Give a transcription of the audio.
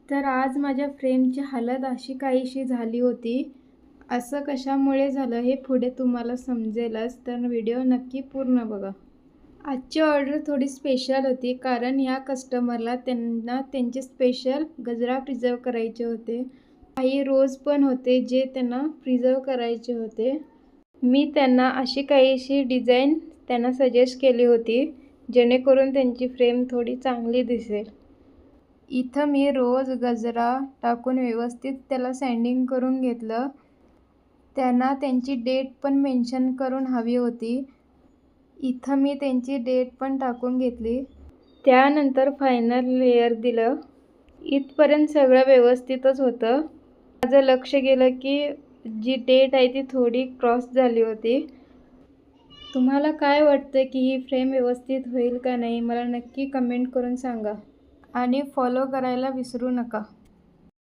तर आज माझ्या फ्रेमची हालत अशी काहीशी झाली होती. असं कशामुळे झालं हे पुढे तुम्हाला समजेलच, तर व्हिडिओ नक्की पूर्ण बघा. आजची ऑर्डर थोडी स्पेशल होती, कारण ह्या कस्टमरला त्यांना त्यांचे स्पेशल गजरा प्रिझर्व करायचे होते. काही रोज पण होते जे त्यांना प्रिझर्व करायचे होते. मी त्यांना अशी काहीशी डिझाईन त्यांना सजेस्ट केली होती, जेणेकरून त्यांची फ्रेम थोडी चांगली दिसेल. इथं मी रोज गजरा टाकून व्यवस्थित त्याला सँडिंग करून घेतलं. त्यांना त्यांची डेट पण मेन्शन करून हवी होती. इथं मी त्यांची डेट पण टाकून घेतली. त्यानंतर फायनल लेयर दिलं. इथपर्यंत सगळं व्यवस्थितच होतं. माझं लक्ष गेलं की जी डेट आहे ती थोडी क्रॉस झाली होती. तुम्हाला काय वाटतं की ही फ्रेम व्यवस्थित होईल का नाही, मला नक्की कमेंट करून सांगा आणि फॉलो करायला विसरू नका.